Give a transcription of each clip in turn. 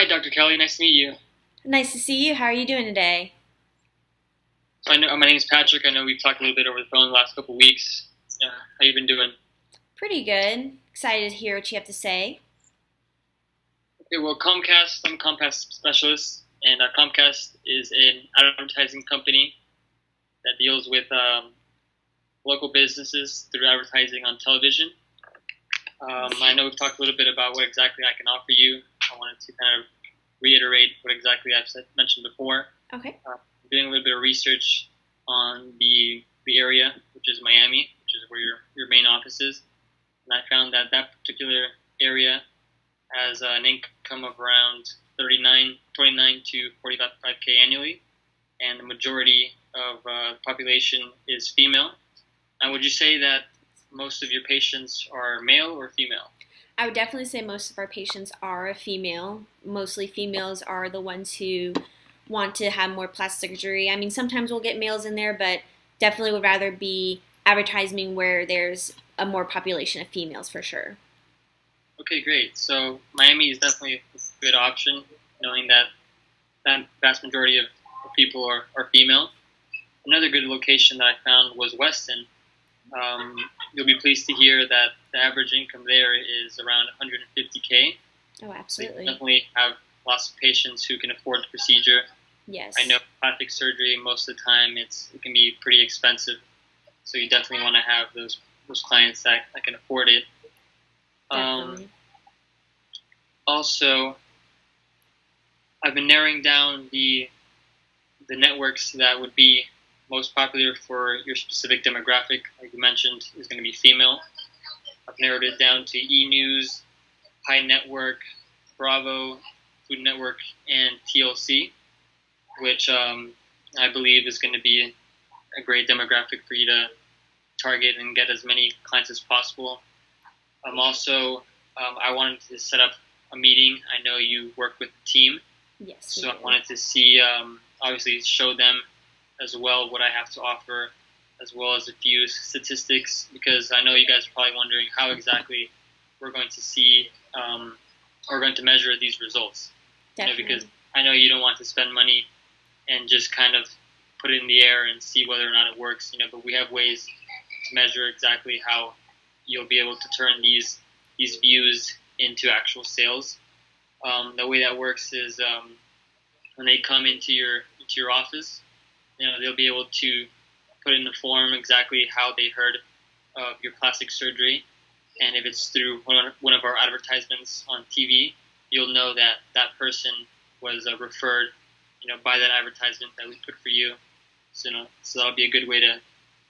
Hi, Dr. Kelly. Nice to meet you. Nice to see you. How are you doing today? So I know my name is Patrick. I know we've talked a little bit over the phone the last couple of weeks. How you been doing? Pretty good. Excited to hear what you have to say. Okay, well, Comcast. I'm a Comcast specialist, and Comcast is an advertising company that deals with local businesses through advertising on television. I know we've talked a little bit about what exactly I can offer you. I wanted to kind of reiterate what exactly mentioned before. Okay. Doing a little bit of research on the area, which is Miami, which is where your main office is, and I found that that particular area has an income of around 29 to 45K annually, and the majority of the population is female. And would you say that most of your patients are male or female? I would definitely say most of our patients are female. Mostly females are the ones who want to have more plastic surgery. I mean, sometimes we'll get males in there, but definitely would rather be advertising where there's a more population of females for sure. Okay, great. So Miami is definitely a good option, knowing that that vast majority of people are female. Another good location that I found was Weston. You'll be pleased to hear that the average income there is around 150K. Oh, So you absolutely. definitely have lots of patients who can afford the procedure. Yes. I know plastic surgery most of the time it can be pretty expensive, so you definitely want to have those clients that can afford it. Um, Definitely. Also, I've been narrowing down the networks that would be most popular for your specific demographic. Like you mentioned, is going to be female. I've narrowed it down to E News, High Network, Bravo, Food Network, and TLC, which I believe is going to be a great demographic for you to target and get as many clients as possible. I wanted to set up a meeting. I know you work with the team, Yes, we so I do. wanted to see, obviously, show them as well what I have to offer, as well as a few statistics, because I know you guys are probably wondering how exactly we're going to see, we're going to measure these results. Because Definitely. I know you don't want to spend money and just kind of put it in the air and see whether or not it works. But we have ways to measure exactly how you'll be able to turn these views into actual sales. The way that works is when they come into your office, they'll be able to put in the form exactly how they heard of your plastic surgery, and if it's through one of our advertisements on TV, you'll know that that person was referred, by that advertisement that we put for you. So that'll be a good way to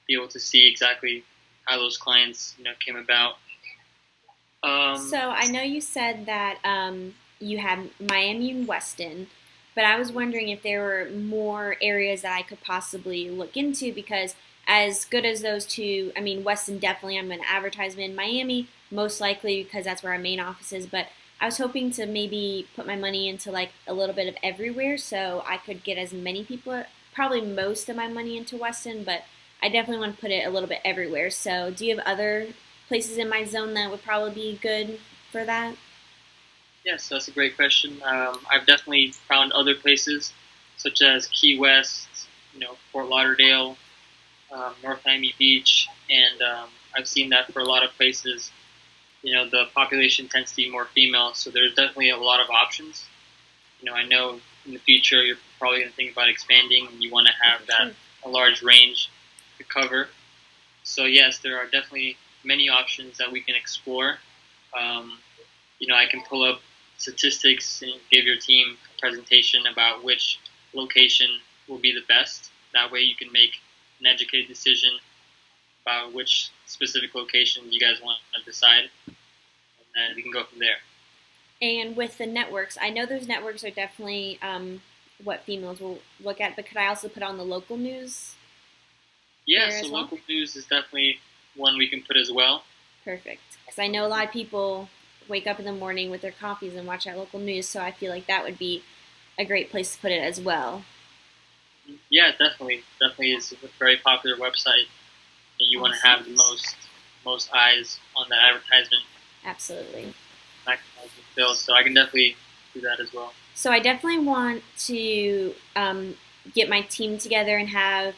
be able to see exactly how those clients, came about. So Um, I know you said that you have Miami and Weston, but I was wondering if there were more areas that I could possibly look into because as good as those two, I mean Weston definitely I'm going to advertise in Miami most likely because that's where our main office is, but I was hoping to maybe put my money into like a little bit of everywhere so I could get as many people, probably most of my money into Weston, but I definitely want to put it a little bit everywhere. So, do you have other places in my zone that would probably be good for that? yes, that's a great question. I've definitely found other places, such as Key West, Fort Lauderdale, North Miami Beach, and I've seen that for a lot of places. The population tends to be more female, so there's definitely a lot of options. I know in the future you're probably going to think about expanding, and you want to have For that sure. a large range to cover. So yes, there are definitely many options that we can explore. Um, I can pull up statistics and give your team a presentation about which location will be the best. That way, you can make an educated decision about which specific location you guys want to decide, and then we can go from there. And with the networks, I know those networks are definitely what females will look at, but could I also put on the local news Yeah, there so as well? local news is definitely one we can put as well. Perfect. Because I know a lot of people wake up in the morning with their coffees and watch that local news, so I feel like that would be a great place to put it as well. Yeah, definitely is a very popular website. You want to Awesome. have the most eyes on that advertisement, Absolutely. maximizing sales. So I can definitely do that as well. So I definitely want to get my team together and have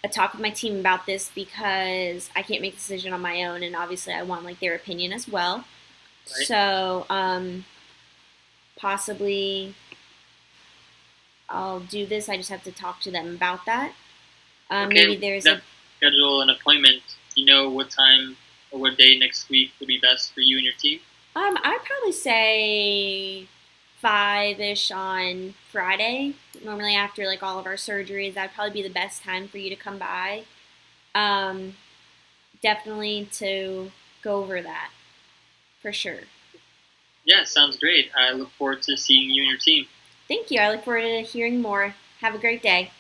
a talk with my team about this because I can't make a decision on my own, and obviously I want like their opinion as well. right? So possibly I'll do this. I just have to talk to them about that. Okay, Maybe there's that a schedule an appointment. Do you know what time or what day next week would be best for you and your team? I'd probably say 5-ish on Friday. Normally after like all of our surgeries, that'd probably be the best time for you to come by. Um, Definitely to go over that for sure. Yeah, sounds great. I look forward to seeing you and your team. Thank you. I look forward to hearing more. Have a great day.